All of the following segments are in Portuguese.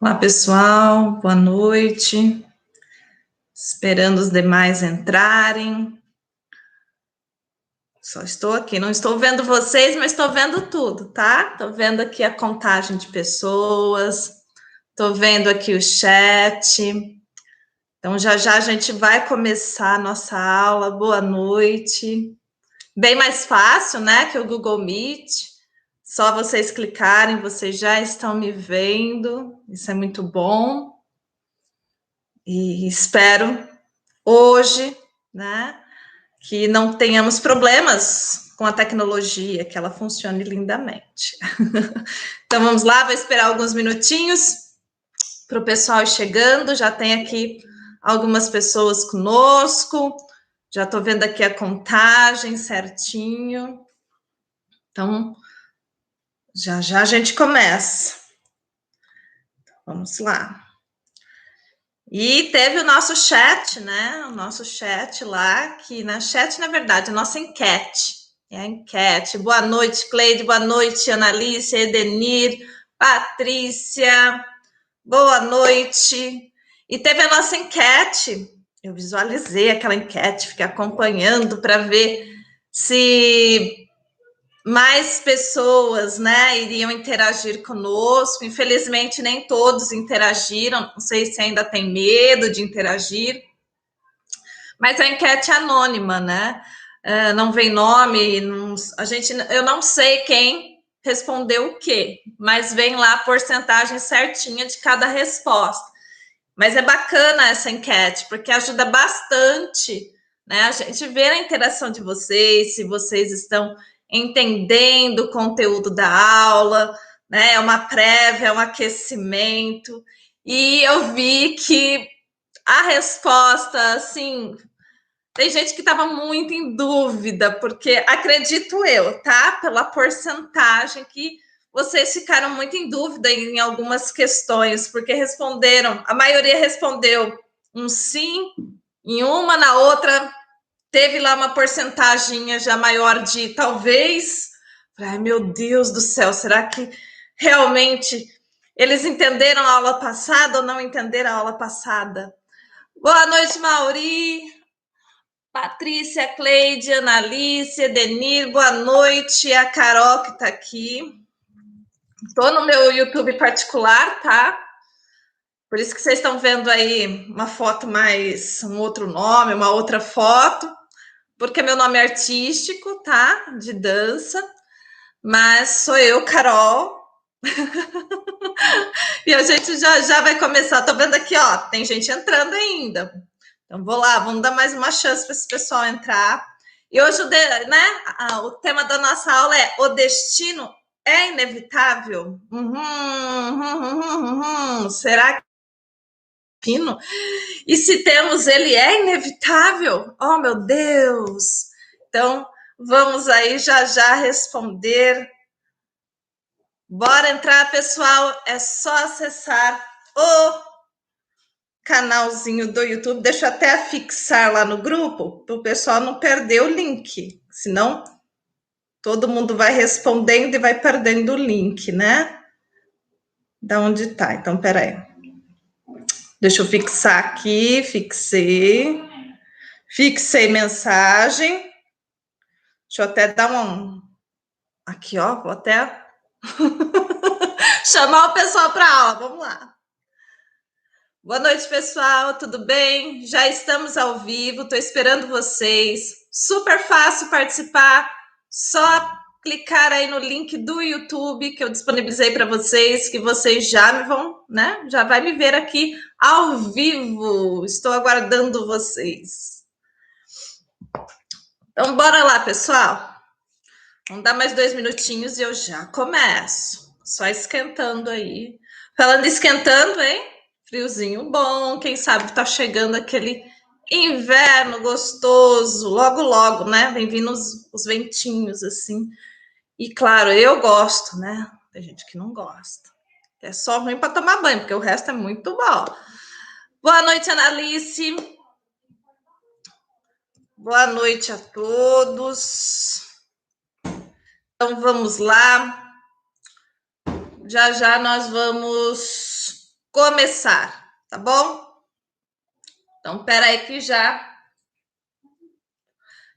Olá, pessoal, boa noite. Esperando os demais entrarem. Só estou aqui, não estou vendo vocês, mas estou vendo tudo, tá? Estou vendo aqui a contagem de pessoas, estou vendo aqui o chat. Então, já já a gente vai começar a nossa aula. Boa noite. Bem mais fácil, né, que o Google Meet. Só vocês clicarem, vocês já estão me vendo. Isso é muito bom. E espero hoje, né, que não tenhamos problemas com a tecnologia, que ela funcione lindamente. Então vamos lá, vou esperar alguns minutinhos para o pessoal ir chegando. Já tem aqui algumas pessoas conosco. Já estou vendo aqui a contagem certinho. Então, já já a gente começa. Vamos lá. E teve o nosso chat, né? O nosso chat lá, que na chat, na verdade, a nossa enquete. É a enquete. Boa noite, Cleide. Boa noite, Analícia, Edenir, Patrícia. Boa noite. E teve a nossa enquete. Eu visualizei aquela enquete, fiquei acompanhando para ver se mais pessoas, né, iriam interagir conosco. Infelizmente, nem todos interagiram. Não sei se ainda tem medo de interagir. Mas a enquete é anônima, né? Não vem nome, eu não sei quem respondeu o quê, mas vem lá a porcentagem certinha de cada resposta. Mas é bacana essa enquete, porque ajuda bastante, né, a gente ver a interação de vocês, se vocês estão entendendo o conteúdo da aula, né? É uma prévia, é um aquecimento. E eu vi que a resposta, assim, tem gente que estava muito em dúvida, porque acredito eu, tá? Pela porcentagem que vocês ficaram muito em dúvida em algumas questões, porque responderam, a maioria respondeu um sim em uma, na outra teve lá uma porcentagem já maior de talvez. Ai, meu Deus do céu, será que realmente eles entenderam a aula passada ou não entenderam a aula passada? Boa noite, Mauri. Patrícia, Cleide, Analice, Denir, boa noite. A Carol que está aqui. Estou no meu YouTube particular, tá? Por isso que vocês estão vendo aí uma foto mais, um outro nome, uma outra foto, porque meu nome é artístico, tá? De dança, mas sou eu, Carol. E a gente já vai começar. Tô vendo aqui, ó, tem gente entrando ainda. Então, vou lá, vamos dar mais uma chance para esse pessoal entrar. E hoje, né, o tema da nossa aula é: o destino é inevitável? Será que destino? E se temos, ele é inevitável? Oh, meu Deus! Então, vamos aí já já responder. Bora entrar, pessoal. É só acessar o canalzinho do YouTube. Deixa eu até fixar lá no grupo para o pessoal não perder o link, senão todo mundo vai respondendo e vai perdendo o link, né? Da onde tá? Então, peraí. Deixa eu fixar aqui, fixei mensagem. Deixa eu até dar aqui, ó, vou até chamar o pessoal para aula. Vamos lá. Boa noite, pessoal, tudo bem? Já estamos ao vivo, estou esperando vocês. Super fácil participar, só clicar aí no link do YouTube que eu disponibilizei para vocês, que vocês já vão, né? Já vai me ver aqui ao vivo. Estou aguardando vocês. Então, bora lá, pessoal. Vamos dar mais 2 minutinhos e eu já começo. Só esquentando aí. Falando esquentando, hein? Friozinho bom, quem sabe tá chegando aquele inverno gostoso, logo, logo, né? Vem vindo os ventinhos, assim. E, claro, eu gosto, né? Tem gente que não gosta. É só ruim para tomar banho, porque o resto é muito bom. Boa noite, Analice. Boa noite a todos. Então, vamos lá. já nós vamos começar, tá bom? Então, peraí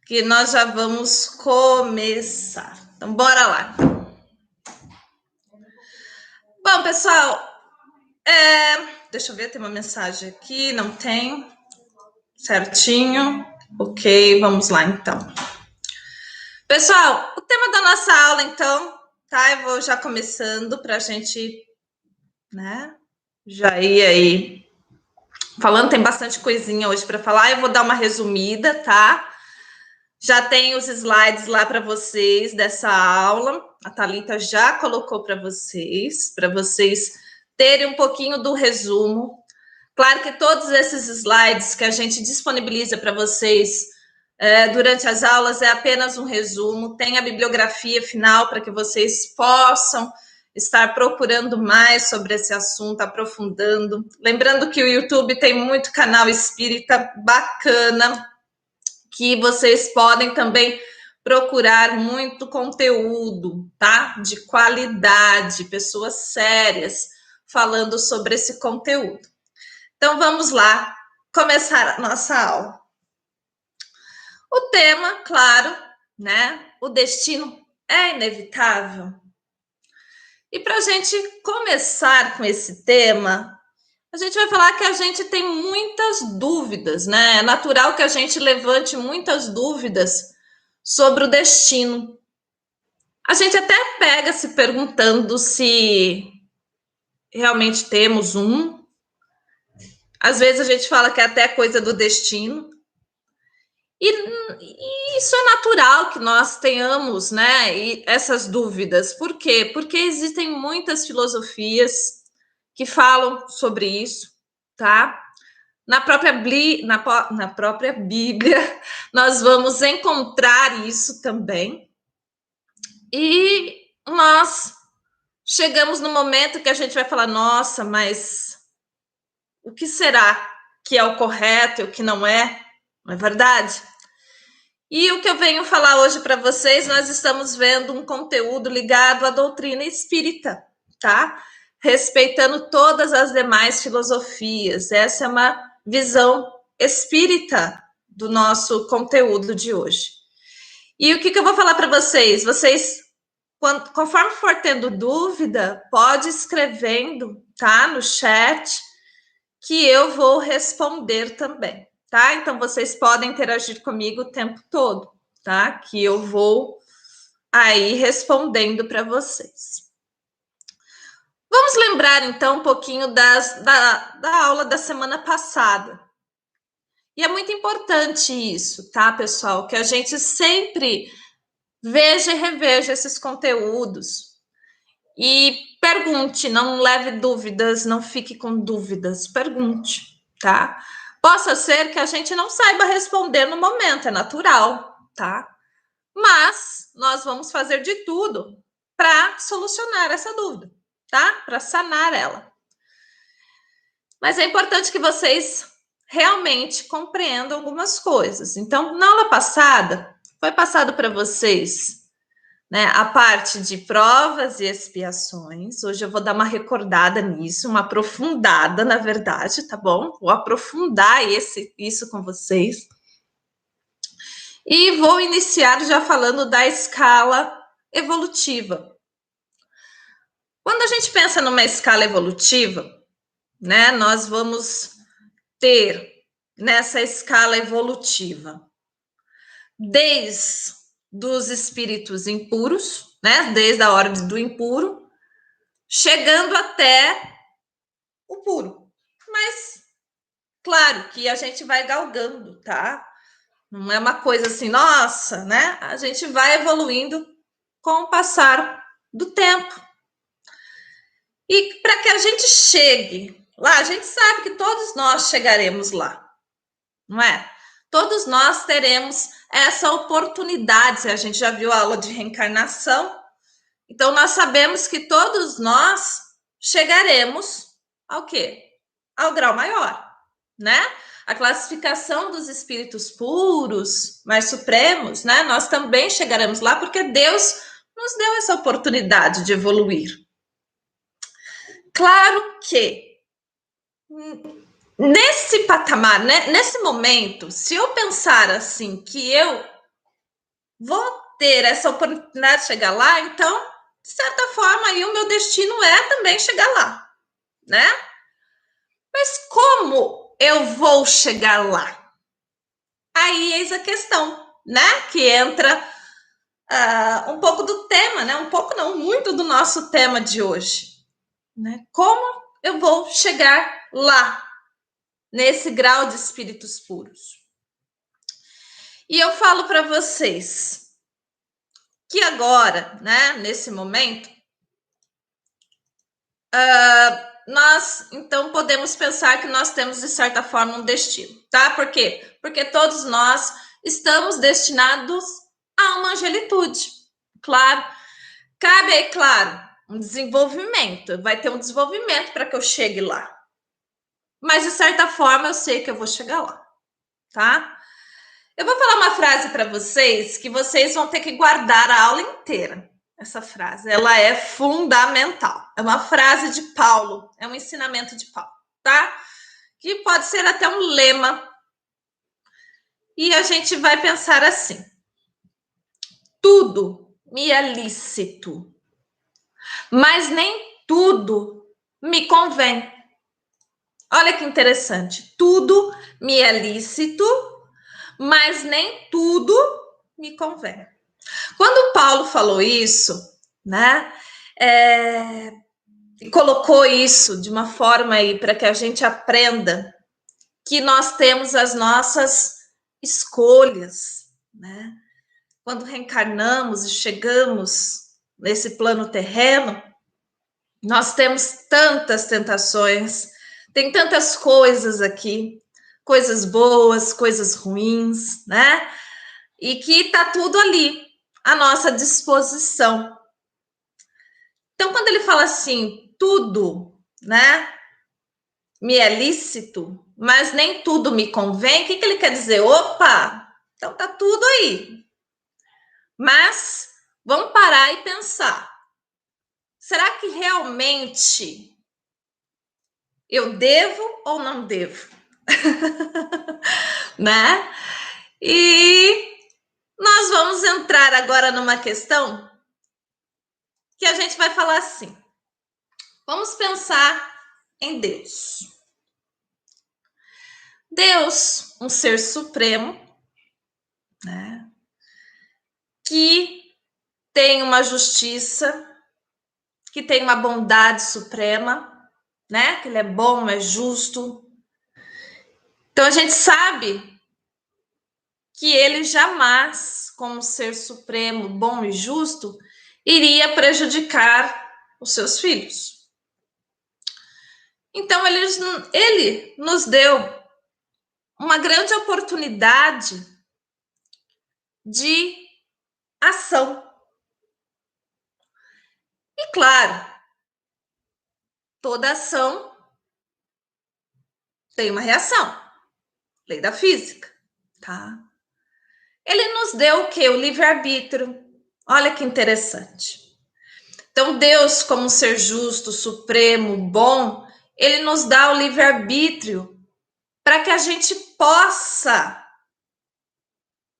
que nós já vamos começar. Então, bora lá. Bom, pessoal, deixa eu ver, tem uma mensagem aqui, não tem? Certinho. Ok, vamos lá, então. Pessoal, o tema da nossa aula, então, tá? Eu vou já começando para a gente, né, já ir aí falando. Tem bastante coisinha hoje para falar. Eu vou dar uma resumida, tá? Já tem os slides lá para vocês dessa aula. A Thalita já colocou para vocês terem um pouquinho do resumo. Claro que todos esses slides que a gente disponibiliza para vocês durante as aulas é apenas um resumo. Tem a bibliografia final para que vocês possam estar procurando mais sobre esse assunto, aprofundando. Lembrando que o YouTube tem muito canal espírita bacana, que vocês podem também procurar muito conteúdo, tá? De qualidade, pessoas sérias falando sobre esse conteúdo. Então, vamos lá começar a nossa aula. O tema, claro, né? O destino é inevitável. E para a gente começar com esse tema, a gente vai falar que a gente tem muitas dúvidas, né? É natural que a gente levante muitas dúvidas sobre o destino. A gente até pega se perguntando se realmente temos um. Às vezes a gente fala que é até coisa do destino. E isso é natural que nós tenhamos, né? E essas dúvidas. Por quê? Porque existem muitas filosofias que falam sobre isso, tá? Na própria Bíblia, nós vamos encontrar isso também. E nós chegamos no momento que a gente vai falar, nossa, mas o que será que é o correto e o que não é? Não é verdade? E o que eu venho falar hoje para vocês, nós estamos vendo um conteúdo ligado à doutrina espírita, tá? Respeitando todas as demais filosofias. Essa é uma visão espírita do nosso conteúdo de hoje. E o que eu vou falar para vocês? Vocês, conforme for tendo dúvida, pode ir escrevendo, tá? No chat, que eu vou responder também, tá? Então, vocês podem interagir comigo o tempo todo, tá? Que eu vou aí respondendo para vocês. Vamos lembrar, então, um pouquinho da aula da semana passada. E é muito importante isso, tá, pessoal? Que a gente sempre veja e reveja esses conteúdos. E pergunte, não leve dúvidas, não fique com dúvidas, pergunte, tá? Possa ser que a gente não saiba responder no momento, é natural, tá? Mas nós vamos fazer de tudo para solucionar essa dúvida, tá? Para sanar ela. Mas é importante que vocês realmente compreendam algumas coisas. Então, na aula passada, foi passado para vocês, né, a parte de provas e expiações. Hoje eu vou dar uma recordada nisso, uma aprofundada, na verdade, tá bom? Vou aprofundar isso com vocês. E vou iniciar já falando da escala evolutiva. Quando a gente pensa numa escala evolutiva, né, nós vamos ter nessa escala evolutiva desde dos espíritos impuros, né, desde a ordem do impuro, chegando até o puro. Mas, claro que a gente vai galgando, tá? Não é uma coisa assim, nossa, né? A gente vai evoluindo com o passar do tempo. E para que a gente chegue lá, a gente sabe que todos nós chegaremos lá, não é? Todos nós teremos essa oportunidade. A gente já viu a aula de reencarnação, então nós sabemos que todos nós chegaremos ao quê? Ao grau maior, né? A classificação dos espíritos puros, mais supremos, né? Nós também chegaremos lá porque Deus nos deu essa oportunidade de evoluir. Claro que nesse patamar, né, nesse momento, se eu pensar assim que eu vou ter essa oportunidade de chegar lá, então, de certa forma, aí o meu destino é também chegar lá, né? Mas como eu vou chegar lá? Aí eis a questão, né? Que entra um pouco do tema, né? Um pouco não, muito do nosso tema de hoje, né? Como eu vou chegar lá, nesse grau de espíritos puros? E eu falo para vocês que agora, né, nesse momento, nós então podemos pensar que nós temos de certa forma um destino, tá? Por quê? Porque todos nós estamos destinados a uma angelitude, claro. Cabe aí, claro, um desenvolvimento, vai ter um desenvolvimento para que eu chegue lá. Mas de certa forma eu sei que eu vou chegar lá, tá? Eu vou falar uma frase para vocês que vocês vão ter que guardar a aula inteira. Essa frase, ela é fundamental. É uma frase de Paulo, é um ensinamento de Paulo, tá? Que pode ser até um lema. E a gente vai pensar assim: tudo me é lícito, mas nem tudo me convém. Olha que interessante. Tudo me é lícito, mas nem tudo me convém. Quando Paulo falou isso, né, colocou isso de uma forma aí para que a gente aprenda que nós temos as nossas escolhas, né? Quando reencarnamos e chegamos nesse plano terreno, nós temos tantas tentações, tem tantas coisas aqui, coisas boas, coisas ruins, né? E que tá tudo ali à nossa disposição. Então, quando ele fala assim, tudo, né, me é lícito, mas nem tudo me convém, o que ele quer dizer? Opa, então tá tudo aí. Mas vamos parar e pensar. Será que realmente eu devo ou não devo? Né? E nós vamos entrar agora numa questão que a gente vai falar assim. Vamos pensar em Deus. Deus, um ser supremo, né, que tem uma justiça, que tem uma bondade suprema, né, que ele é bom, é justo. Então a gente sabe que ele jamais, como ser supremo, bom e justo, iria prejudicar os seus filhos. Então ele nos deu uma grande oportunidade de ação. E claro, toda ação tem uma reação. Lei da física, tá? Ele nos deu o quê? O livre-arbítrio. Olha que interessante. Então, Deus, como um ser justo, supremo, bom, ele nos dá o livre-arbítrio para que a gente possa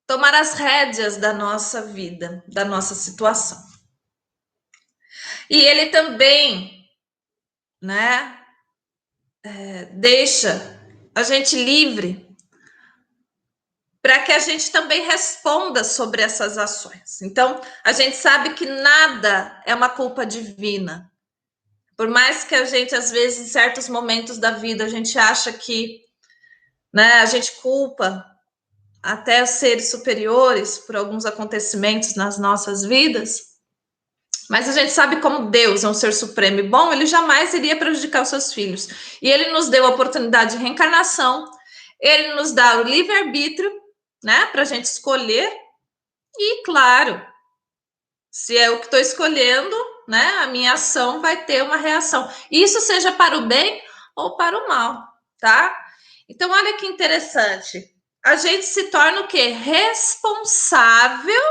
tomar as rédeas da nossa vida, da nossa situação. E ele também, né, deixa a gente livre para que a gente também responda sobre essas ações. Então, a gente sabe que nada é uma culpa divina. Por mais que a gente, às vezes, em certos momentos da vida, a gente acha que, né, a gente culpa até os seres superiores por alguns acontecimentos nas nossas vidas, mas a gente sabe como Deus é um ser supremo e bom, ele jamais iria prejudicar os seus filhos. E ele nos deu a oportunidade de reencarnação, ele nos dá o livre-arbítrio, né, para a gente escolher. E, claro, se é o que estou escolhendo, né, a minha ação vai ter uma reação. Isso seja para o bem ou para o mal, tá? Então, olha que interessante. A gente se torna o quê? Responsável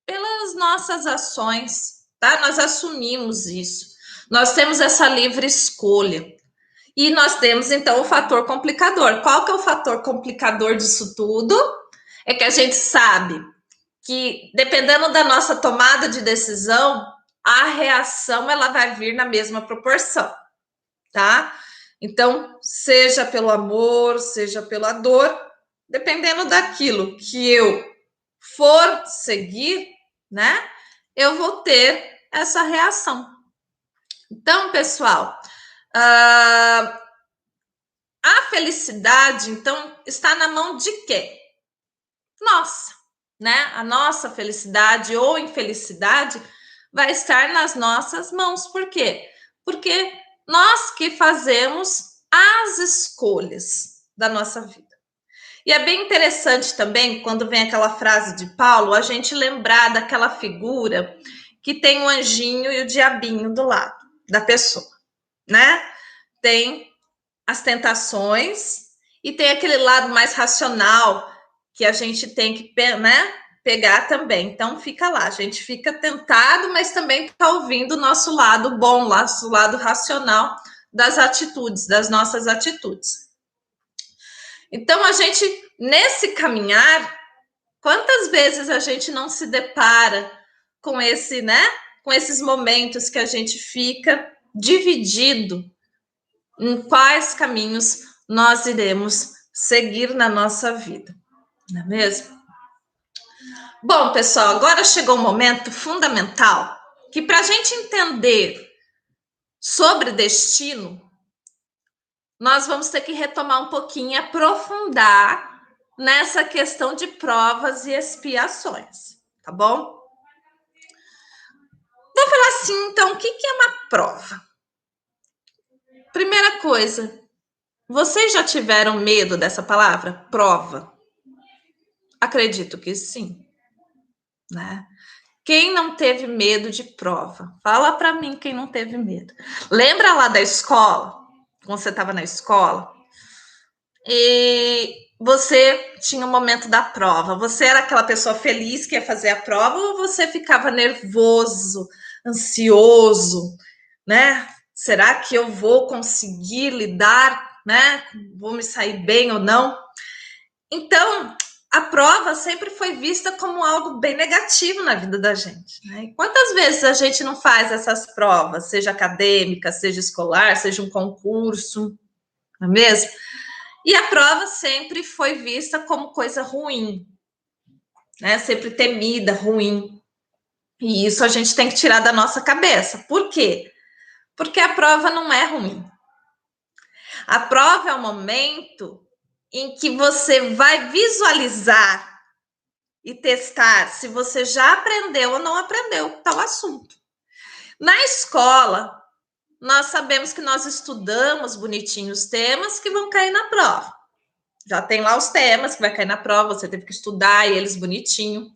pelas nossas ações, tá? Nós assumimos isso. Nós temos essa livre escolha. E nós temos, então, o fator complicador. Qual que é o fator complicador disso tudo? É que a gente sabe que, dependendo da nossa tomada de decisão, a reação ela vai vir na mesma proporção, tá? Então, seja pelo amor, seja pela dor, dependendo daquilo que eu for seguir, né? Eu vou ter essa reação. Então, pessoal, a felicidade, então, está na mão de quem? Nossa, né? A nossa felicidade ou infelicidade vai estar nas nossas mãos. Por quê? Porque nós que fazemos as escolhas da nossa vida. E é bem interessante também, quando vem aquela frase de Paulo, a gente lembrar daquela figura que tem o anjinho e o diabinho do lado da pessoa, né? Tem as tentações e tem aquele lado mais racional que a gente tem que, né, pegar também. Então fica lá, a gente fica tentado, mas também está ouvindo o nosso lado bom, nosso lado racional das atitudes, das nossas atitudes. Então a gente, nesse caminhar, quantas vezes a gente não se depara com esse, né, com esses momentos que a gente fica dividido em quais caminhos nós iremos seguir na nossa vida, não é mesmo? Bom, pessoal, agora chegou um momento fundamental que, para a gente entender sobre destino, nós vamos ter que retomar um pouquinho e aprofundar nessa questão de provas e expiações, tá bom? Vou falar assim, então, o que é uma prova? Primeira coisa, vocês já tiveram medo dessa palavra? Prova. Acredito que sim, né? Quem não teve medo de prova? Fala para mim quem não teve medo. Lembra lá da escola? Quando você estava na escola? E você tinha o momento da prova. Você era aquela pessoa feliz que ia fazer a prova ou você ficava nervoso, ansioso, né? Será que eu vou conseguir lidar, né? Vou me sair bem ou não? Então, a prova sempre foi vista como algo bem negativo na vida da gente, né? E quantas vezes a gente não faz essas provas, seja acadêmica, seja escolar, seja um concurso, não é mesmo? E a prova sempre foi vista como coisa ruim, né? Sempre temida, ruim. E isso a gente tem que tirar da nossa cabeça. Por quê? Porque a prova não é ruim. A prova é o momento em que você vai visualizar e testar se você já aprendeu ou não aprendeu tal assunto. Na escola, nós sabemos que nós estudamos bonitinho os temas que vão cair na prova. Já tem lá os temas que vai cair na prova, você teve que estudar eles bonitinho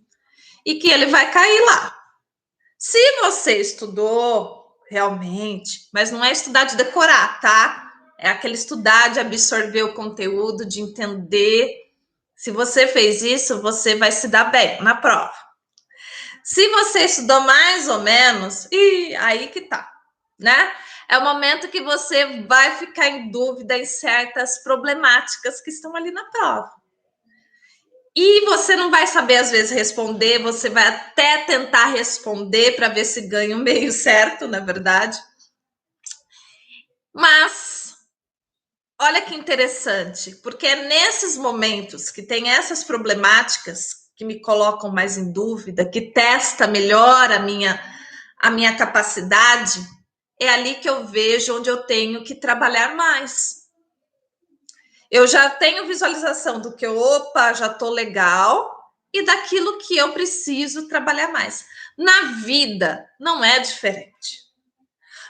e que ele vai cair lá. Se você estudou realmente, mas não é estudar de decorar, tá? É aquele estudar de absorver o conteúdo, de entender. Se você fez isso, você vai se dar bem na prova. Se você estudou mais ou menos, e aí que tá, né? É o momento que você vai ficar em dúvida em certas problemáticas que estão ali na prova. E você não vai saber, às vezes, responder, você vai até tentar responder para ver se ganha o meio certo, na verdade. Mas, olha que interessante, porque é nesses momentos que tem essas problemáticas que me colocam mais em dúvida, que testa melhor a minha capacidade, é ali que eu vejo onde eu tenho que trabalhar mais. Eu já tenho visualização do que opa, já estou legal, e daquilo que eu preciso trabalhar mais. Na vida, não é diferente.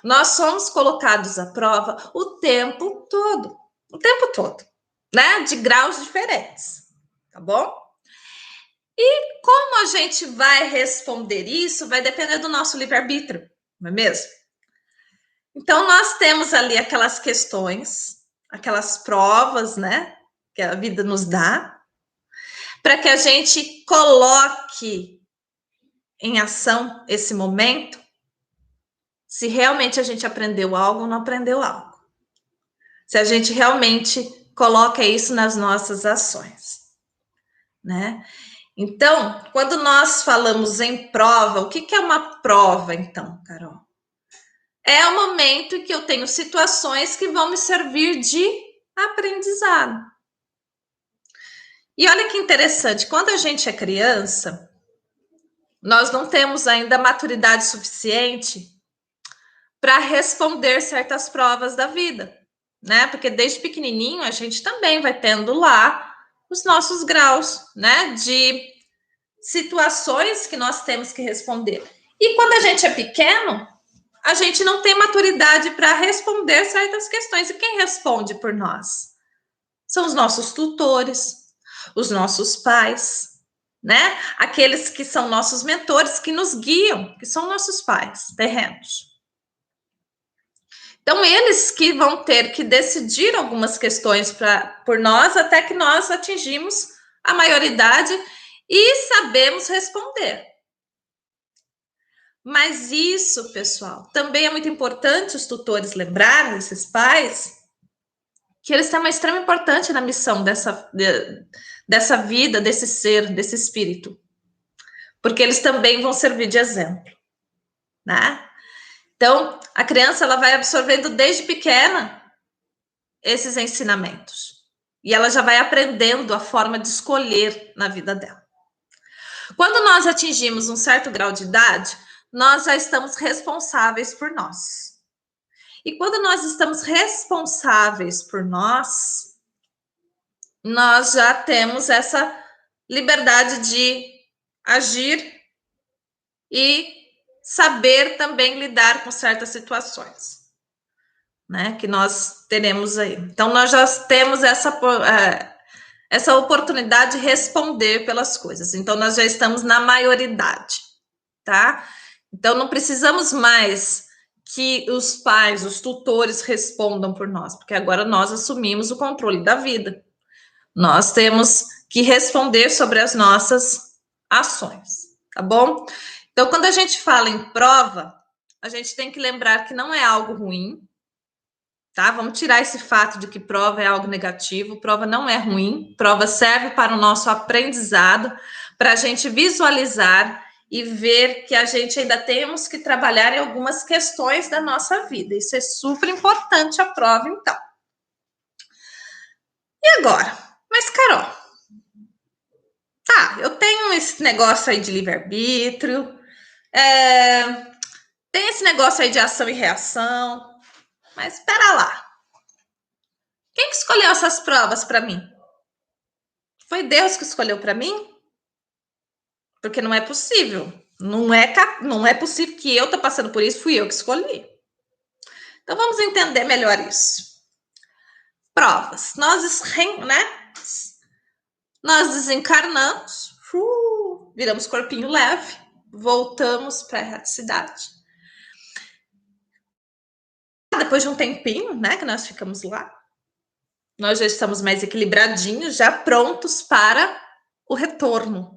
Nós somos colocados à prova o tempo todo, né? De graus diferentes, tá bom? E como a gente vai responder isso vai depender do nosso livre-arbítrio, não é mesmo? Então, nós temos ali aquelas questões, aquelas provas, né? Que a vida nos dá, para que a gente coloque em ação esse momento se realmente a gente aprendeu algo ou não aprendeu algo. Se a gente realmente coloca isso nas nossas ações, né? Então, quando nós falamos em prova, o que é uma prova, então, Carol? É o momento em que eu tenho situações que vão me servir de aprendizado. E olha que interessante, quando a gente é criança, nós não temos ainda maturidade suficiente para responder certas provas da vida, né? Porque desde pequenininho a gente também vai tendo lá os nossos graus, né? De situações que nós temos que responder. E quando a gente é pequeno, a gente não tem maturidade para responder certas questões. E quem responde por nós? São os nossos tutores, os nossos pais, né? Aqueles que são nossos mentores, que nos guiam, que são nossos pais terrenos. Então, eles que vão ter que decidir algumas questões por nós até que nós atingimos a maioridade e sabemos responder. Mas isso, pessoal, também é muito importante os tutores lembrarem, esses pais, que eles têm uma extrema importância na missão dessa vida, desse ser, desse espírito. Porque eles também vão servir de exemplo, né? Então, a criança ela vai absorvendo desde pequena esses ensinamentos. E ela já vai aprendendo a forma de escolher na vida dela. Quando nós atingimos um certo grau de idade, nós já estamos responsáveis por nós. E quando nós estamos responsáveis por nós, nós já temos essa liberdade de agir e saber também lidar com certas situações, né, que nós teremos aí. Então, nós já temos essa oportunidade de responder pelas coisas. Então, nós já estamos na maioridade, tá? Então, não precisamos mais que os pais, os tutores respondam por nós, porque agora nós assumimos o controle da vida. Nós temos que responder sobre as nossas ações, tá bom? Então, quando a gente fala em prova, a gente tem que lembrar que não é algo ruim, tá? Vamos tirar esse fato de que prova é algo negativo. Prova não é ruim. Prova serve para o nosso aprendizado, para a gente visualizar e ver que a gente ainda temos que trabalhar em algumas questões da nossa vida. Isso é super importante, a prova, então. E agora? Mas, Carol, tá, eu tenho esse negócio aí de livre-arbítrio, tem esse negócio aí de ação e reação, mas espera lá. Quem que escolheu essas provas para mim? Foi Deus que escolheu para mim? Porque não é possível. Não é possível que eu tô passando por isso, fui eu que escolhi. Então vamos entender melhor isso. Provas. Nós desencarnamos, viramos corpinho leve, voltamos para a erraticidade. Depois de um tempinho, né, que nós ficamos lá, nós já estamos mais equilibradinhos, já prontos para o retorno.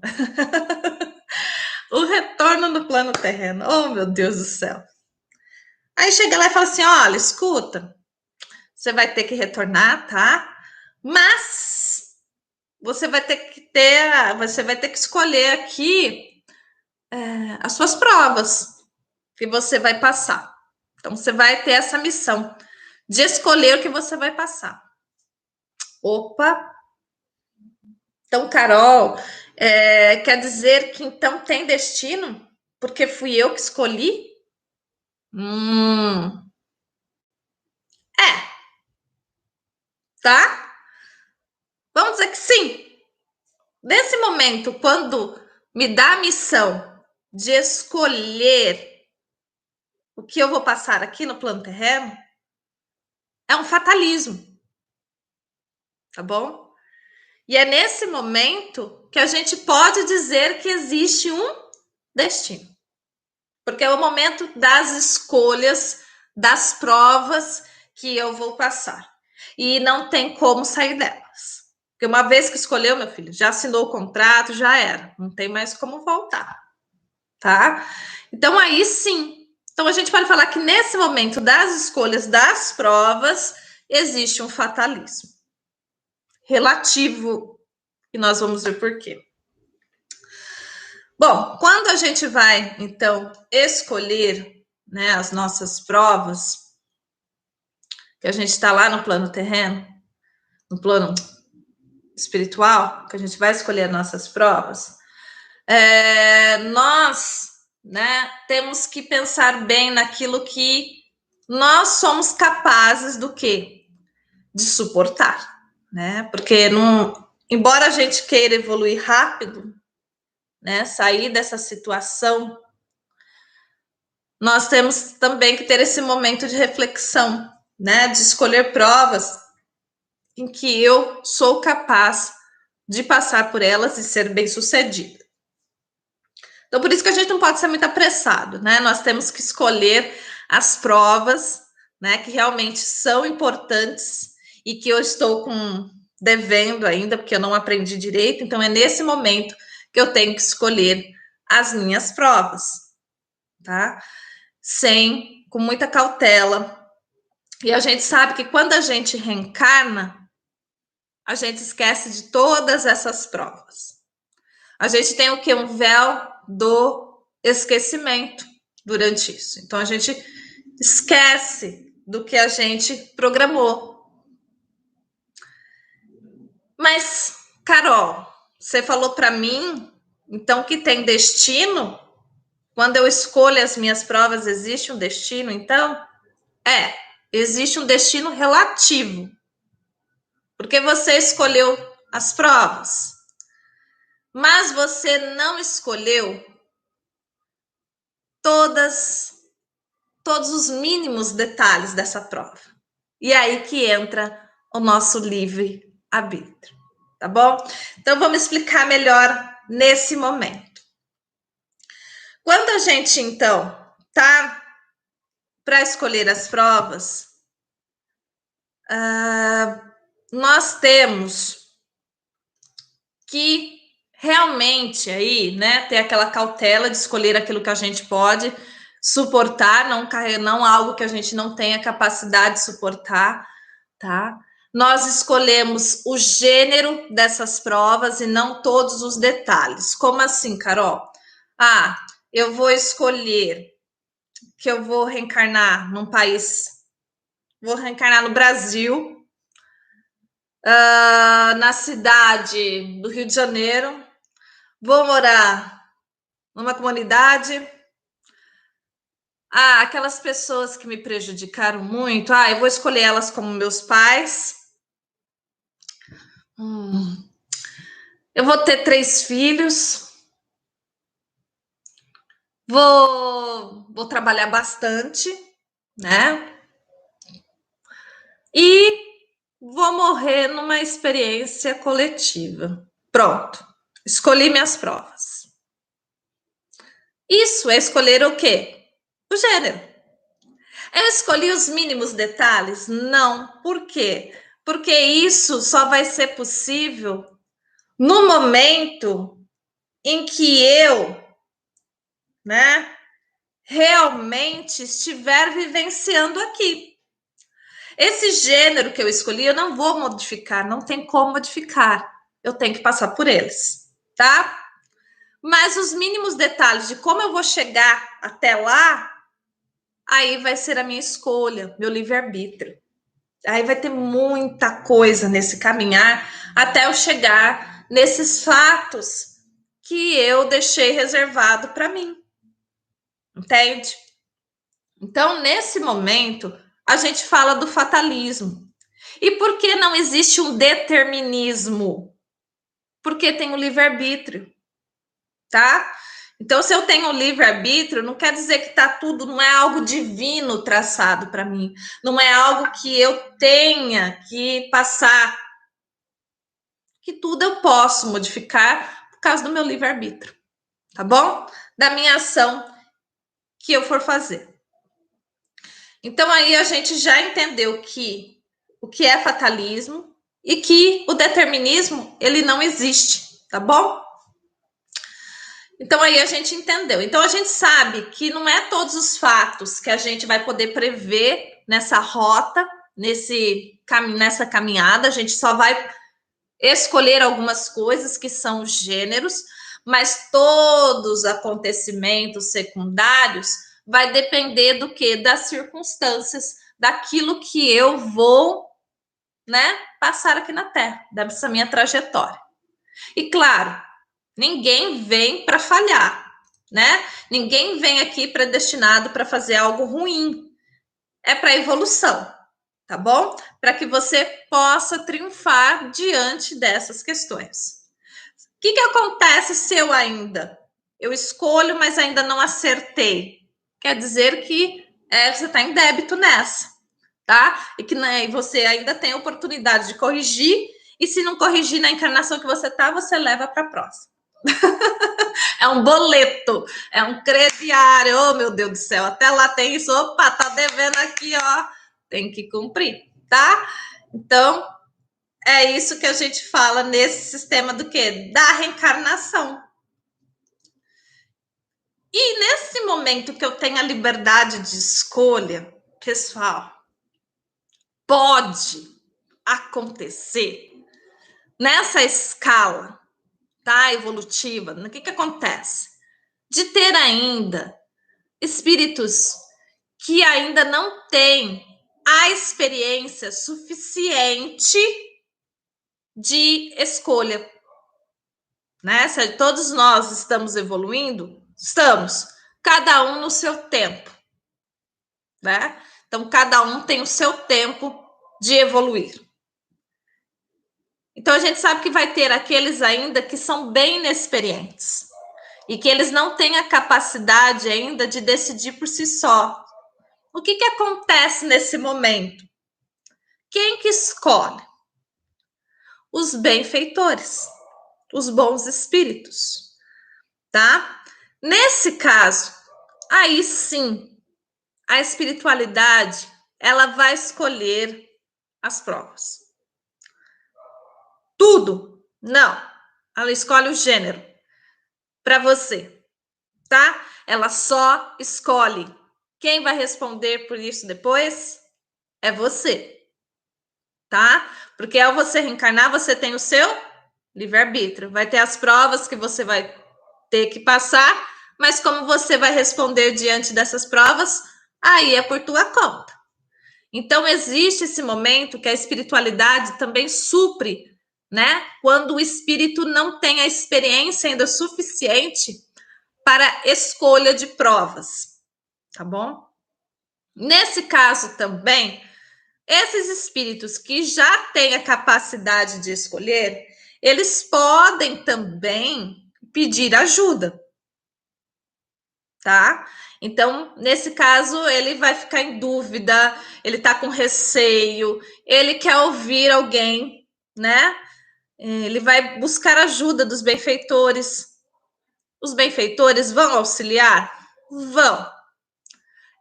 O retorno no plano terreno. Oh, meu Deus do céu. Aí chega lá e fala assim, olha, escuta, você vai ter que retornar, tá? Mas você vai ter que escolher aqui as suas provas que você vai passar. Então, você vai ter essa missão de escolher o que você vai passar. Opa! Então, Carol, quer dizer que então tem destino? Porque fui eu que escolhi? Tá? Vamos dizer que sim. Nesse momento, quando me dá a missão de escolher o que eu vou passar aqui no plano terreno, é um fatalismo. Tá bom? E é nesse momento que a gente pode dizer que existe um destino. Porque é o momento das escolhas, das provas que eu vou passar. E não tem como sair delas. Porque uma vez que escolheu, meu filho, já assinou o contrato, já era. Não tem mais como voltar. Tá? Então, aí sim, Então, a gente pode falar que nesse momento das escolhas das provas, existe um fatalismo relativo, e nós vamos ver por quê. Bom, quando a gente vai, então, escolher, né, as nossas provas, que a gente está lá no plano terreno, no plano espiritual, que a gente vai escolher as nossas provas, nós, né, temos que pensar bem naquilo que nós somos capazes do quê? De suportar, né? Porque embora a gente queira evoluir rápido, né, sair dessa situação, nós temos também que ter esse momento de reflexão, né, de escolher provas em que eu sou capaz de passar por elas e ser bem-sucedida. Então, por isso que a gente não pode ser muito apressado, né? Nós temos que escolher as provas, né, que realmente são importantes e que eu estou devendo ainda, porque eu não aprendi direito. Então, é nesse momento que eu tenho que escolher as minhas provas, tá? Com muita cautela. E a gente sabe que quando a gente reencarna, a gente esquece de todas essas provas. A gente tem o quê? Um véu do esquecimento durante isso. Então, a gente esquece do que a gente programou. Mas, Carol, você falou para mim, então, que tem destino? Quando eu escolho as minhas provas, existe um destino, então? Existe um destino relativo. Porque você escolheu as provas. Mas você não escolheu todos os mínimos detalhes dessa prova. E aí que entra o nosso livre-arbítrio, tá bom? Então, vamos explicar melhor nesse momento. Quando a gente, então, tá para escolher as provas, nós temos que realmente aí, né, ter aquela cautela de escolher aquilo que a gente pode suportar, não algo que a gente não tenha capacidade de suportar, tá? Nós escolhemos o gênero dessas provas e não todos os detalhes. Como assim, Carol? Eu vou escolher que eu vou reencarnar num país, vou reencarnar no Brasil, na cidade do Rio de Janeiro, vou morar numa comunidade. Aquelas pessoas que me prejudicaram muito, eu vou escolher elas como meus pais. Eu vou ter 3 filhos. Vou trabalhar bastante, né? E vou morrer numa experiência coletiva. Pronto. Escolhi minhas provas. Isso é escolher o quê? O gênero. Eu escolhi os mínimos detalhes? Não. Por quê? Porque isso só vai ser possível no momento em que eu, né, realmente estiver vivenciando aqui. Esse gênero que eu escolhi, eu não vou modificar, não tem como modificar. Eu tenho que passar por eles, tá? Mas os mínimos detalhes de como eu vou chegar até lá, aí vai ser a minha escolha, meu livre-arbítrio. Aí vai ter muita coisa nesse caminhar até eu chegar nesses fatos que eu deixei reservado para mim. Entende? Então, nesse momento, a gente fala do fatalismo. E por que não existe um determinismo? Porque tem o livre-arbítrio, tá? Então, se eu tenho o livre-arbítrio, não quer dizer que tá tudo, não é algo divino traçado para mim, não é algo que eu tenha que passar, que tudo eu posso modificar por causa do meu livre-arbítrio, tá bom? Da minha ação que eu for fazer. Então, aí a gente já entendeu o que é fatalismo e que o determinismo, ele não existe, tá bom? Então, aí a gente entendeu. Então, a gente sabe que não é todos os fatos que a gente vai poder prever nessa rota, nessa caminhada. A gente só vai escolher algumas coisas que são os gêneros, mas todos os acontecimentos secundários vai depender do quê? Das circunstâncias, daquilo que eu vou, né, passar aqui na Terra, dessa minha trajetória. E claro, ninguém vem para falhar, né? Ninguém vem aqui predestinado para fazer algo ruim. É para evolução, tá bom? Para que você possa triunfar diante dessas questões. O que acontece se eu escolho, mas ainda não acertei? Quer dizer que você está em débito nessa, tá? E que, né, você ainda tem a oportunidade de corrigir, e se não corrigir na encarnação que você está, você leva para a próxima. É um boleto, é um crediário, oh meu Deus do céu, até lá tem isso, opa, tá devendo aqui, ó, tem que cumprir, tá? Então, é isso que a gente fala nesse sistema do quê? Da reencarnação. E nesse momento que eu tenho a liberdade de escolha, pessoal, pode acontecer nessa escala, tá, evolutiva, o que acontece? De ter ainda espíritos que ainda não têm a experiência suficiente de escolha, né? Se todos nós estamos evoluindo, estamos, cada um no seu tempo, né? Então, cada um tem o seu tempo de evoluir. Então, a gente sabe que vai ter aqueles ainda que são bem inexperientes e que eles não têm a capacidade ainda de decidir por si só. O que acontece nesse momento? Quem que escolhe? Os benfeitores, os bons espíritos, tá? Nesse caso, aí sim, a espiritualidade, ela vai escolher as provas. Tudo? Não. Ela escolhe o gênero para você, tá? Ela só escolhe. Quem vai responder por isso depois é você, tá? Porque ao você reencarnar, você tem o seu livre-arbítrio. Vai ter as provas que você vai ter que passar, mas como você vai responder diante dessas provas, aí é por tua conta. Então, existe esse momento que a espiritualidade também supre, né? Quando o espírito não tem a experiência ainda suficiente para escolha de provas, tá bom? Nesse caso também, esses espíritos que já têm a capacidade de escolher, eles podem também pedir ajuda, tá? Então, nesse caso, ele vai ficar em dúvida, ele tá com receio, ele quer ouvir alguém, né? Ele vai buscar ajuda dos benfeitores. Os benfeitores vão auxiliar? Vão.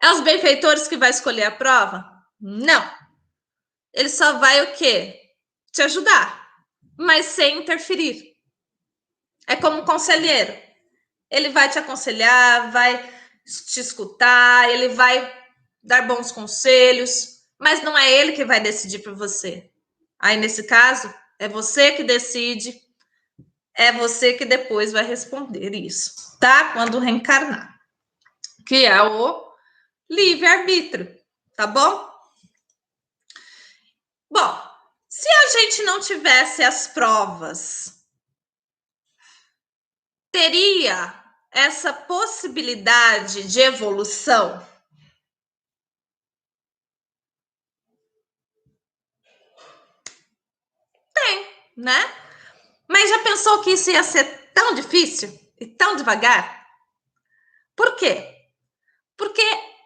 É os benfeitores que vai escolher a prova? Não. Ele só vai o quê? Te ajudar, mas sem interferir. É como um conselheiro. Ele vai te aconselhar, vai te escutar, ele vai dar bons conselhos, mas não é ele que vai decidir por você. Aí, nesse caso, é você que decide, é você que depois vai responder isso, tá? Quando reencarnar, que é o livre-arbítrio, tá bom? Bom, se a gente não tivesse as provas, teria essa possibilidade de evolução? Tem, né? Mas já pensou que isso ia ser tão difícil e tão devagar? Por quê? Porque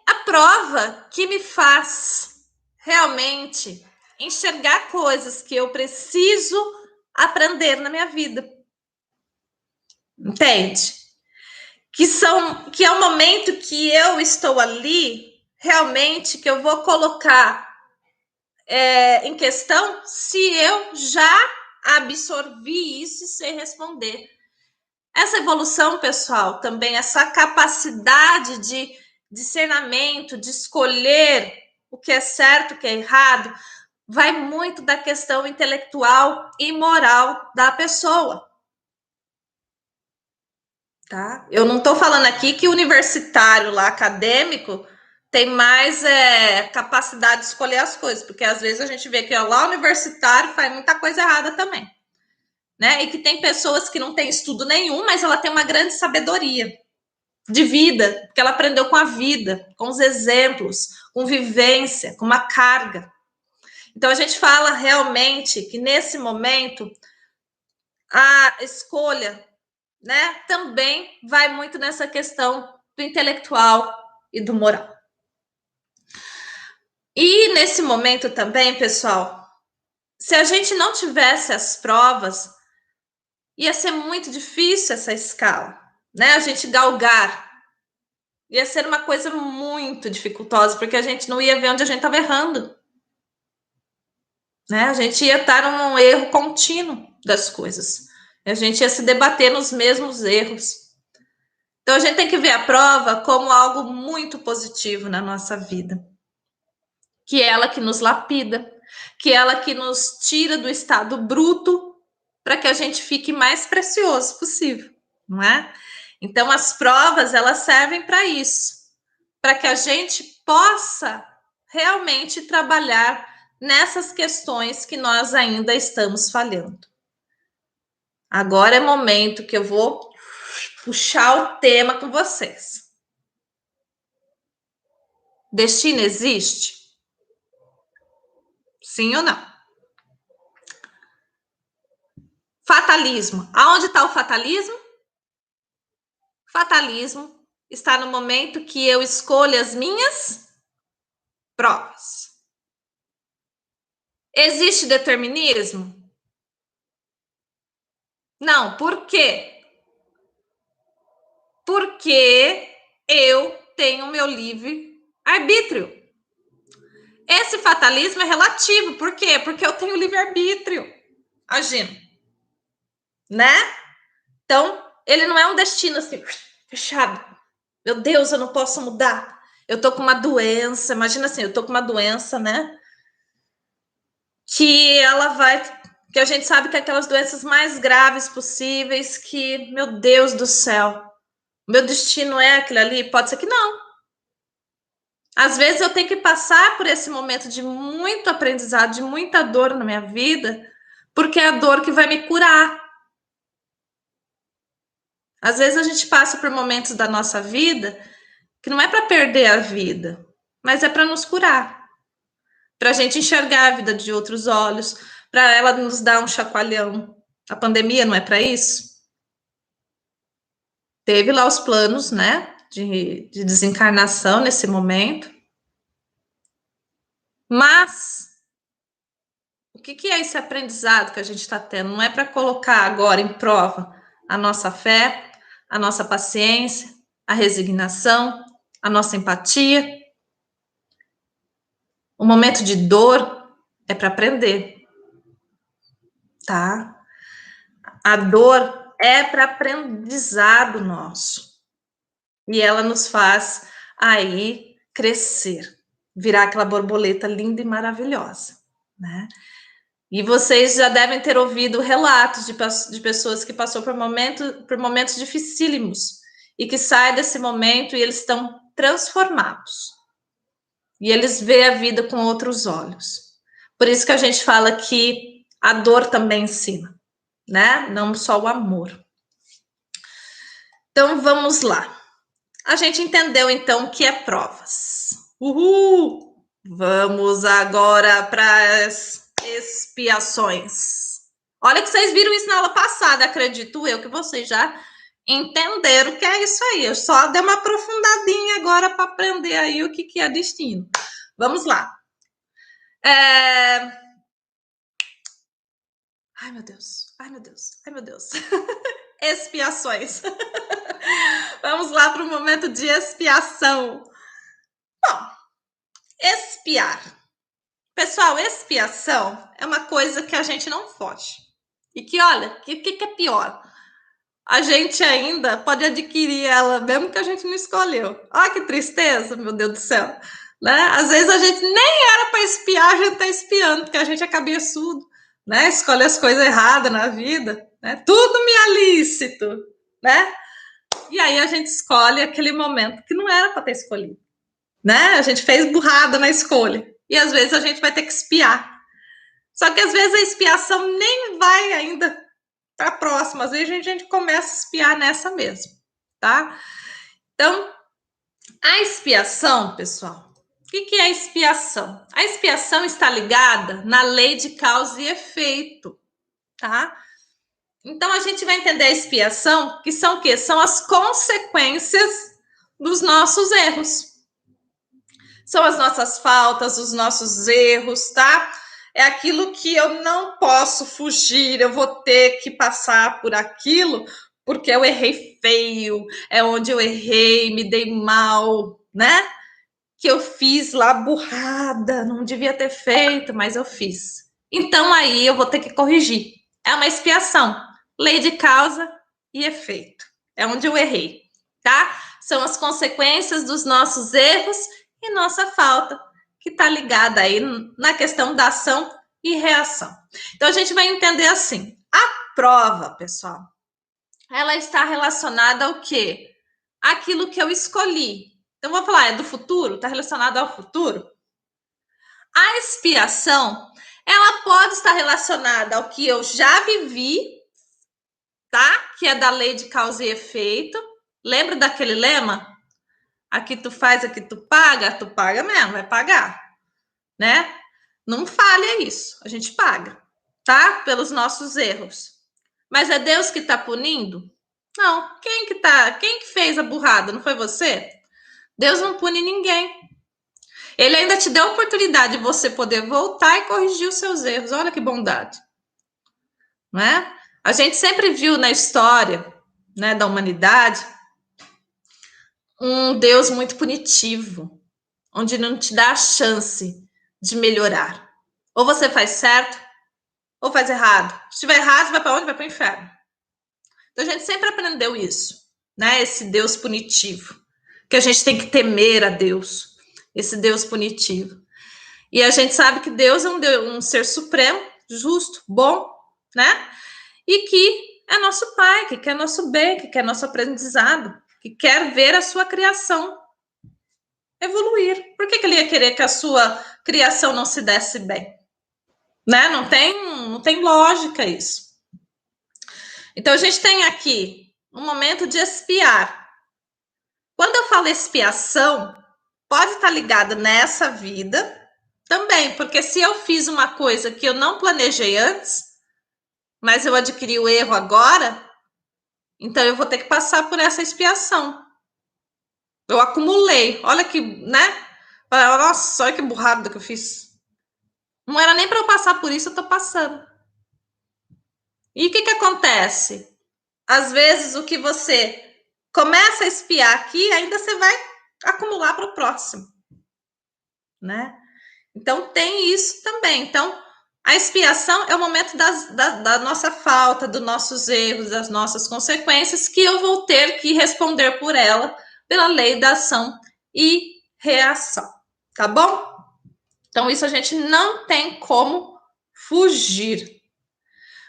a prova que me faz realmente enxergar coisas que eu preciso aprender na minha vida. Entende? Que é o momento que eu estou ali, realmente, que eu vou colocar em questão se eu já absorvi isso e sei responder. Essa evolução, pessoal, também essa capacidade de discernimento, de escolher o que é certo, o que é errado, vai muito da questão intelectual e moral da pessoa. Tá? Eu não estou falando aqui que o universitário lá, acadêmico, tem mais capacidade de escolher as coisas, porque às vezes a gente vê que lá o universitário faz muita coisa errada também. Né? E que tem pessoas que não têm estudo nenhum, mas ela tem uma grande sabedoria de vida, porque ela aprendeu com a vida, com os exemplos, com vivência, com uma carga. Então a gente fala realmente que nesse momento a escolha, né, também vai muito nessa questão do intelectual e do moral. E nesse momento também, pessoal, se a gente não tivesse as provas, ia ser muito difícil essa escala, né? A gente galgar. Ia ser uma coisa muito dificultosa, porque a gente não ia ver onde a gente estava errando. Né? A gente ia estar num erro contínuo das coisas. A gente ia se debater nos mesmos erros. Então, a gente tem que ver a prova como algo muito positivo na nossa vida. Que é ela que nos lapida, que é ela que nos tira do estado bruto para que a gente fique mais precioso possível, não é? Então, as provas, elas servem para isso, para que a gente possa realmente trabalhar nessas questões que nós ainda estamos falhando. Agora é momento que eu vou puxar o tema com vocês. Destino existe? Sim ou não? Fatalismo. Aonde está o fatalismo? Fatalismo está no momento que eu escolho as minhas provas. Existe determinismo? Não. Por quê? Porque eu tenho meu livre arbítrio. Esse fatalismo é relativo. Por quê? Porque eu tenho livre arbítrio agindo, né? Então, ele não é um destino assim, fechado. Meu Deus, eu não posso mudar. Eu tô com uma doença, imagina assim, eu tô com uma doença, né? Que ela vai, que a gente sabe que é aquelas doenças mais graves possíveis, que, meu Deus do céu, meu destino é aquele ali? Pode ser que não. Às vezes eu tenho que passar por esse momento de muito aprendizado, de muita dor na minha vida, porque é a dor que vai me curar. Às vezes a gente passa por momentos da nossa vida que não é para perder a vida, mas é para nos curar, para a gente enxergar a vida de outros olhos, para ela nos dar um chacoalhão. A pandemia não é para isso? Teve lá os planos, né, de desencarnação nesse momento, mas o que é esse aprendizado que a gente está tendo? Não é para colocar agora em prova a nossa fé, a nossa paciência, a resignação, a nossa empatia. O momento de dor é para aprender, tá? A dor é para aprendizado nosso. E ela nos faz aí crescer, virar aquela borboleta linda e maravilhosa, né? E vocês já devem ter ouvido relatos de pessoas que passou por momentos dificílimos e que saem desse momento e eles estão transformados. E eles veem a vida com outros olhos. Por isso que a gente fala que a dor também ensina, né? Não só o amor. Então vamos lá. A gente entendeu então o que é provas. Uhul! Vamos agora para as expiações. Olha que vocês viram isso na aula passada, acredito eu que vocês já entenderam o que é isso aí. Eu só dei uma aprofundadinha agora para aprender aí o que é destino. Vamos lá. Ai, meu Deus. Ai, meu Deus. Ai, meu Deus. Expiações. Vamos lá para o momento de expiação. Bom, expiar. Pessoal, expiação é uma coisa que a gente não foge. E que, olha, o que é pior? a gente ainda pode adquirir ela, mesmo que a gente não escolheu. Olha que tristeza, meu Deus do céu. Né? Às vezes a gente nem era para espiar, a gente está espiando, porque a gente é cabeçudo, né? Escolhe as coisas erradas na vida, né? Tudo me é lícito, né? E aí a gente escolhe aquele momento que não era para ter escolhido, né? A gente fez burrada na escolha. E às vezes a gente vai ter que espiar. Só que às vezes a expiação nem vai ainda para a próxima. Às vezes a gente começa a espiar nessa mesmo, tá? Então, a expiação, pessoal, o que é a expiação? A expiação está ligada na lei de causa e efeito, tá? Então, a gente vai entender a expiação, que são o quê? São as consequências dos nossos erros. São as nossas faltas, os nossos erros, tá? É aquilo que eu não posso fugir, eu vou ter que passar por aquilo, porque eu errei feio, é onde eu errei, me dei mal, né? Que eu fiz lá burrada, não devia ter feito, mas eu fiz. Então aí eu vou ter que corrigir. É uma expiação. Lei de causa e efeito. É onde eu errei, tá? São as consequências dos nossos erros e nossa falta, que está ligada aí na questão da ação e reação. Então a gente vai entender assim: a prova, pessoal, ela está relacionada ao quê? Aquilo que eu escolhi. Então vou falar, é do futuro? Está relacionado ao futuro? A expiação, ela pode estar relacionada ao que eu já vivi, tá? Que é da lei de causa e efeito. Lembra daquele lema? Aqui tu faz, aqui tu paga mesmo, vai pagar, né? Não falha isso, a gente paga, tá? Pelos nossos erros. Mas é Deus que tá punindo? Não. Quem que fez a burrada? Não foi você? Deus não pune ninguém. Ele ainda te deu a oportunidade de você poder voltar e corrigir os seus erros. Olha que bondade, não é? A gente sempre viu na história, né, da humanidade um Deus muito punitivo, onde não te dá a chance de melhorar. Ou você faz certo, ou faz errado. Se estiver errado, vai para onde? Vai para o inferno. Então a gente sempre aprendeu isso, né? Esse Deus punitivo, que a gente tem que temer a Deus, esse Deus punitivo. E a gente sabe que Deus é um ser supremo, justo, bom, né? E que é nosso Pai, que quer nosso bem, que quer nosso aprendizado, que quer ver a sua criação evoluir. Por que ele ia querer que a sua criação não se desse bem? Né? Não tem lógica isso. Então a gente tem aqui um momento de expiar. Quando eu falo expiação, pode estar ligada nessa vida também, porque se eu fiz uma coisa que eu não planejei antes, mas eu adquiri o erro agora, então eu vou ter que passar por essa expiação. Eu acumulei, olha que, né? Nossa, olha que burrada que eu fiz. Não era nem para eu passar por isso, eu tô passando. E o que acontece? Às vezes o que você começa a espiar aqui, ainda você vai acumular para o próximo, né? Então tem isso também. Então a expiação é o momento da nossa falta, dos nossos erros, das nossas consequências, que eu vou ter que responder por ela, pela lei da ação e reação, tá bom? Então isso a gente não tem como fugir.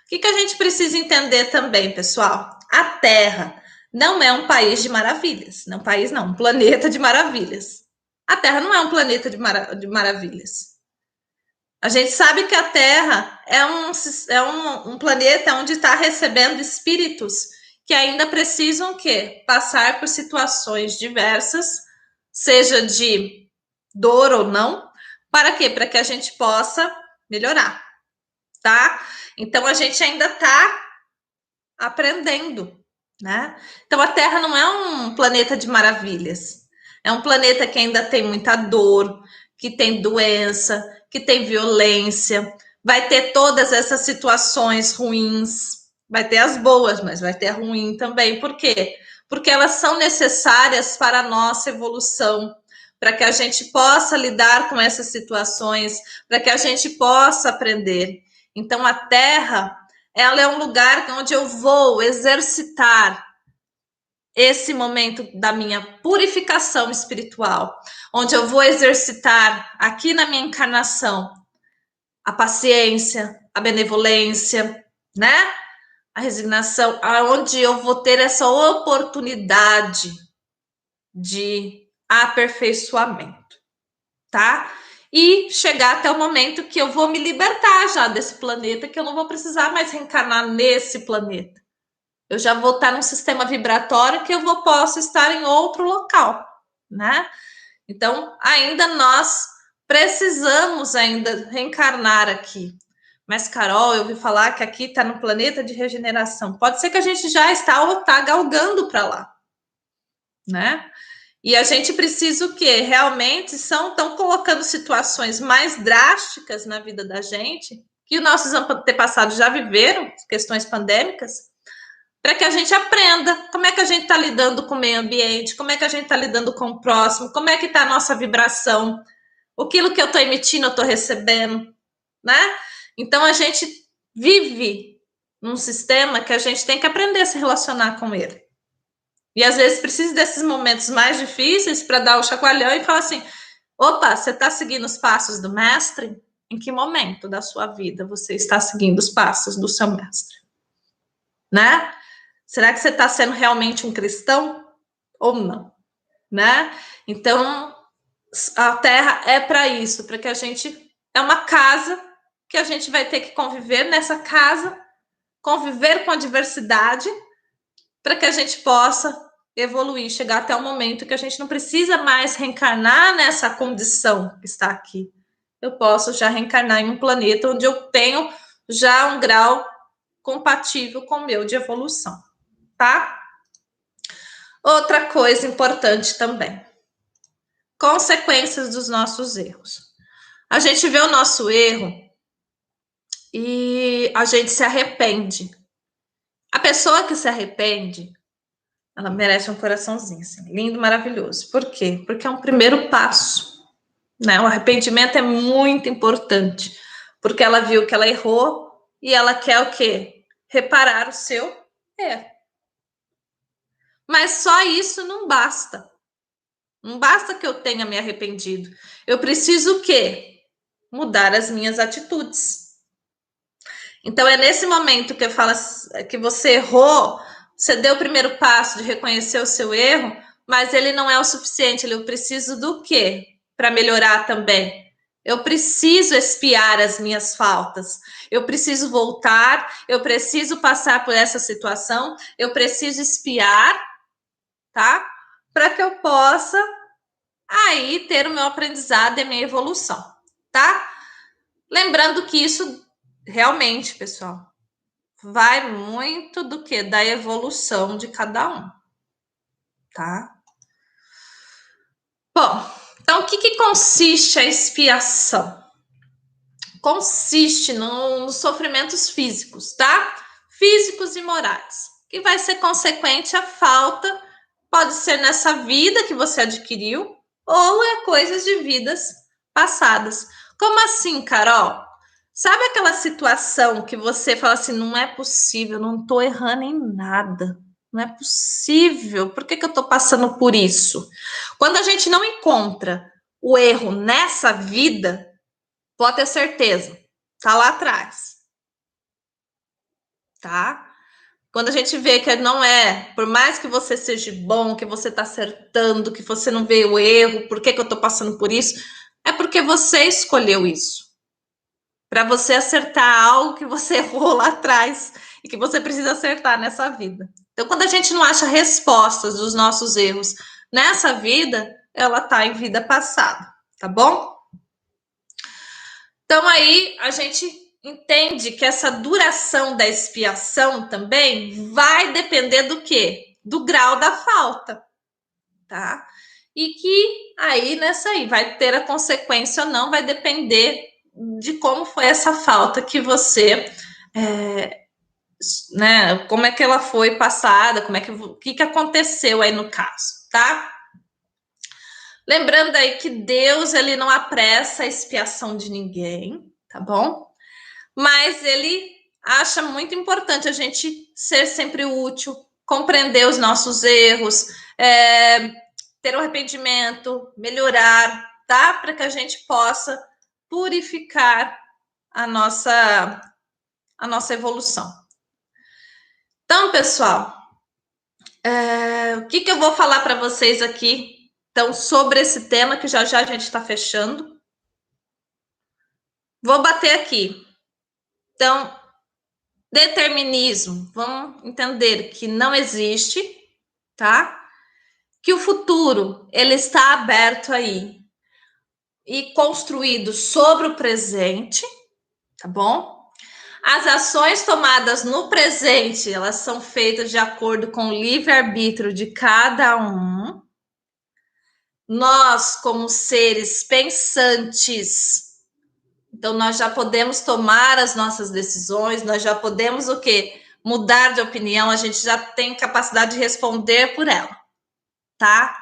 O que a gente precisa entender também, pessoal? A Terra não é um país de maravilhas. Não, país não, um planeta de maravilhas. A Terra não é um planeta de maravilhas. A gente sabe que a Terra é um planeta onde está recebendo espíritos que ainda precisam o quê? Passar por situações diversas, seja de dor ou não, para quê? Para que a gente possa melhorar, tá? Então a gente ainda está aprendendo, né? Então a Terra não é um planeta de maravilhas. É um planeta que ainda tem muita dor, que tem doença, que tem violência, vai ter todas essas situações ruins, vai ter as boas, mas vai ter a ruim também. Por quê? Porque elas são necessárias para a nossa evolução, para que a gente possa lidar com essas situações, para que a gente possa aprender. Então a Terra, ela é um lugar onde eu vou exercitar esse momento da minha purificação espiritual, onde eu vou exercitar aqui na minha encarnação a paciência, a benevolência, né? A resignação, aonde eu vou ter essa oportunidade de aperfeiçoamento, tá? E chegar até o momento que eu vou me libertar já desse planeta, que eu não vou precisar mais reencarnar nesse planeta. Eu já vou estar num sistema vibratório que posso estar em outro local, né? Então, ainda nós precisamos ainda reencarnar aqui. Mas, Carol, eu ouvi falar que aqui está no planeta de regeneração. Pode ser que a gente já está ou está galgando para lá, né? E a gente precisa o quê? Realmente estão colocando situações mais drásticas na vida da gente, que os nossos antepassados já viveram, questões pandêmicas, para que a gente aprenda como é que a gente está lidando com o meio ambiente, como é que a gente está lidando com o próximo, como é que está a nossa vibração, aquilo que eu estou emitindo, eu estou recebendo, né? Então, a gente vive num sistema que a gente tem que aprender a se relacionar com ele. E, às vezes, precisa desses momentos mais difíceis para dar o chacoalhão e falar assim, opa, você está seguindo os passos do mestre? Em que momento da sua vida você está seguindo os passos do seu mestre? Né? Será que você está sendo realmente um cristão ou não? Né? Então, a Terra é para isso, para que a gente... É uma casa que a gente vai ter que conviver nessa casa, conviver com a diversidade, para que a gente possa evoluir, chegar até o momento que a gente não precisa mais reencarnar nessa condição que está aqui. Eu posso já reencarnar em um planeta onde eu tenho já um grau compatível com o meu de evolução, tá? Outra coisa importante também. Consequências dos nossos erros. A gente vê o nosso erro e a gente se arrepende. A pessoa que se arrepende, ela merece um coraçãozinho, assim, lindo, maravilhoso. Por quê? Porque é um primeiro passo, né? O arrependimento é muito importante, porque ela viu que ela errou e ela quer o quê? Reparar o seu erro. Mas só isso não basta. Não basta que eu tenha me arrependido. Eu preciso o quê? Mudar as minhas atitudes. Então, é nesse momento que eu falo que você errou, você deu o primeiro passo de reconhecer o seu erro, mas ele não é o suficiente. Eu preciso do quê? Para melhorar também. Eu preciso expiar as minhas faltas. Eu preciso voltar, eu preciso passar por essa situação, eu preciso expiar, tá? Para que eu possa aí ter o meu aprendizado e a minha evolução, tá? Lembrando que isso realmente, pessoal, vai muito do que? Da evolução de cada um, tá? Bom, então o que consiste a expiação? Consiste nos sofrimentos físicos, tá? Físicos e morais, que vai ser consequente à falta, pode ser nessa vida que você adquiriu, ou é coisas de vidas passadas. Como assim, Carol? Sabe aquela situação que você fala assim, não é possível, não estou errando em nada. Não é possível. Por que eu estou passando por isso? Quando a gente não encontra o erro nessa vida, pode ter certeza, tá lá atrás. Tá? Quando a gente vê que não é, por mais que você seja bom, que você está acertando, que você não vê o erro, por que eu estou passando por isso? É porque você escolheu isso. Para você acertar algo que você errou lá atrás e que você precisa acertar nessa vida. Então, quando a gente não acha respostas dos nossos erros nessa vida, ela está em vida passada, tá bom? Então, aí a gente entende que essa duração da expiação também vai depender do quê? Do grau da falta, tá? E que aí, nessa aí, vai ter a consequência ou não, vai depender de como foi essa falta que você, né? Como é que ela foi passada, o que aconteceu aí no caso, tá? Lembrando aí que Deus, ele não apressa a expiação de ninguém, tá bom? Mas ele acha muito importante a gente ser sempre útil, compreender os nossos erros, ter um arrependimento, melhorar, tá? Para que a gente possa purificar a nossa evolução. Então, pessoal, o que eu vou falar para vocês aqui, então, sobre esse tema, que já já a gente está fechando. Vou bater aqui. Então, determinismo, vamos entender que não existe, tá? Que o futuro, ele está aberto aí e construído sobre o presente, tá bom? As ações tomadas no presente, elas são feitas de acordo com o livre-arbítrio de cada um. Nós, como seres pensantes, então nós já podemos tomar as nossas decisões, nós já podemos o quê? Mudar de opinião, a gente já tem capacidade de responder por ela, tá?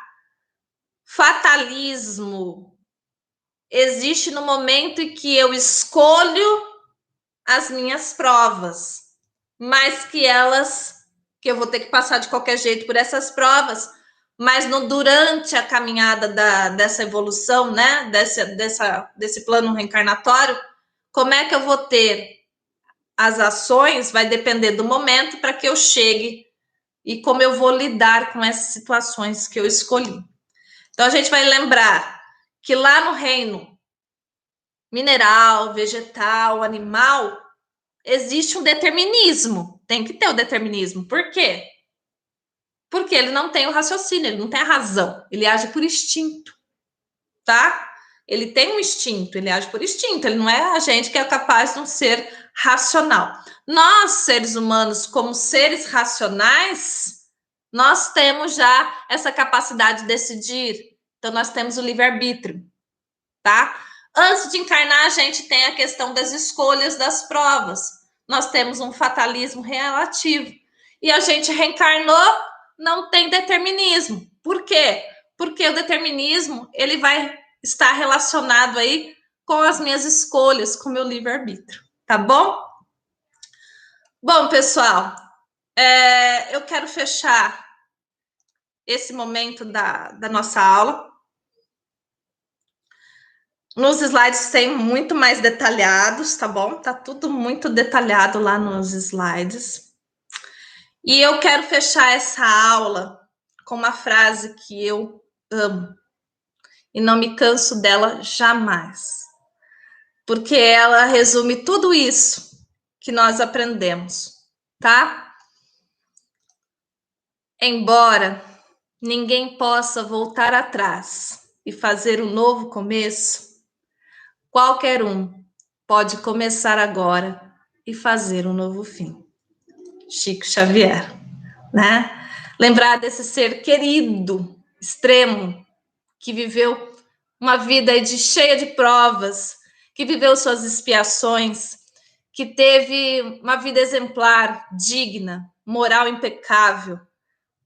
Fatalismo existe no momento em que eu escolho as minhas provas, mas que eu vou ter que passar de qualquer jeito por essas provas, mas durante a caminhada dessa evolução, né, desse plano reencarnatório, como é que eu vou ter as ações, vai depender do momento para que eu chegue e como eu vou lidar com essas situações que eu escolhi. Então, a gente vai lembrar que lá no reino mineral, vegetal, animal, existe um determinismo. Tem que ter o determinismo. Por quê? Porque ele não tem o raciocínio, ele não tem a razão. Ele age por instinto, tá? Ele tem um instinto, ele age por instinto. Ele não é a gente que é capaz de um ser racional. Nós, seres humanos, como seres racionais, nós temos já essa capacidade de decidir. Então, nós temos o livre-arbítrio, tá? Antes de encarnar, a gente tem a questão das escolhas das provas. Nós temos um fatalismo relativo. E a gente reencarnou, não tem determinismo. Por quê? Porque o determinismo, ele vai estar relacionado aí com as minhas escolhas, com o meu livre-arbítrio. Tá bom? Bom, pessoal, eu quero fechar esse momento da nossa aula. Nos slides tem muito mais detalhados, tá bom? Tá tudo muito detalhado lá nos slides. E eu quero fechar essa aula com uma frase que eu amo e não me canso dela jamais, porque ela resume tudo isso que nós aprendemos, tá? Embora ninguém possa voltar atrás e fazer um novo começo, qualquer um pode começar agora e fazer um novo fim. Chico Xavier, né? Lembrar desse ser querido, extremo, que viveu uma vida cheia de provas, que viveu suas expiações, que teve uma vida exemplar, digna, moral impecável,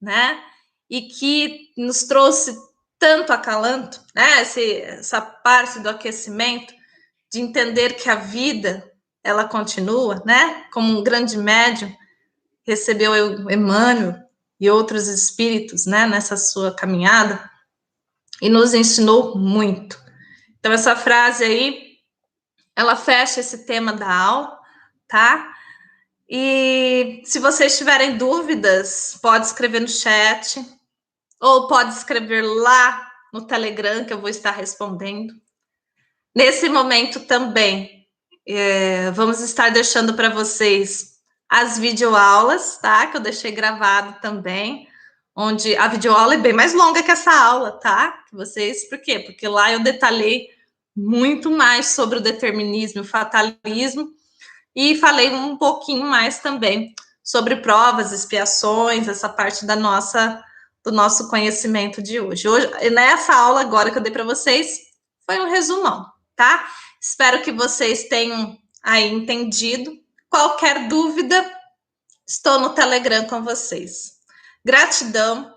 né? E que nos trouxe tanto acalanto, né? Essa parte do aquecimento, de entender que a vida, ela continua, né? Como um grande médium, recebeu Emmanuel e outros espíritos, né? Nessa sua caminhada, e nos ensinou muito. Então, essa frase aí, ela fecha esse tema da aula, tá? E se vocês tiverem dúvidas, pode escrever no chat, ou pode escrever lá no Telegram, que eu vou estar respondendo. Nesse momento também, vamos estar deixando para vocês as videoaulas, tá? Que eu deixei gravado também, onde a videoaula é bem mais longa que essa aula, tá? Por quê? Porque lá eu detalhei muito mais sobre o determinismo e o fatalismo, e falei um pouquinho mais também sobre provas, expiações, essa parte do nosso conhecimento de hoje. Nessa aula agora que eu dei para vocês, foi um resumão, tá? Espero que vocês tenham aí entendido. Qualquer dúvida, estou no Telegram com vocês. Gratidão.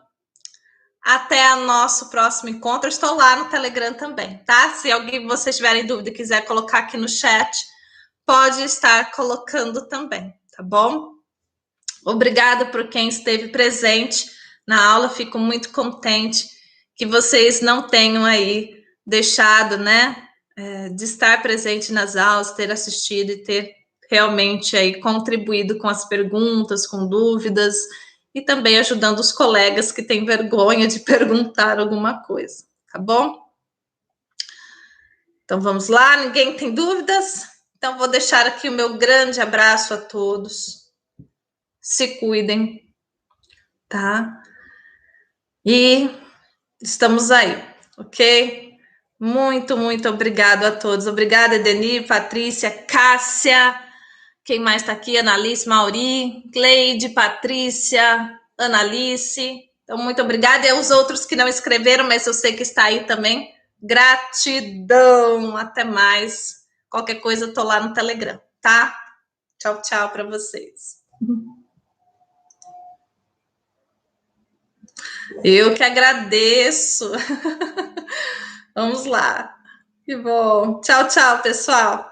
Até o nosso próximo encontro. Estou lá no Telegram também, tá? Se alguém vocês tiverem dúvida e quiser colocar aqui no chat, pode estar colocando também, tá bom? Obrigada por quem esteve presente na aula, fico muito contente que vocês não tenham aí deixado, né, de estar presente nas aulas, ter assistido e ter realmente aí contribuído com as perguntas, com dúvidas e também ajudando os colegas que têm vergonha de perguntar alguma coisa, tá bom? Então vamos lá, ninguém tem dúvidas? Então vou deixar aqui o meu grande abraço a todos. Se cuidem, tá? E estamos aí, ok? Muito, muito obrigado a todos. Obrigada, Edenir, Patrícia, Cássia. Quem mais está aqui? Analice, Mauri, Cleide, Patrícia, Analice. Então, muito obrigada. E os outros que não escreveram, mas eu sei que está aí também. Gratidão. Até mais. Qualquer coisa, eu estou lá no Telegram, tá? Tchau, tchau para vocês. Eu que agradeço. Vamos lá. Que bom. Tchau, tchau, pessoal.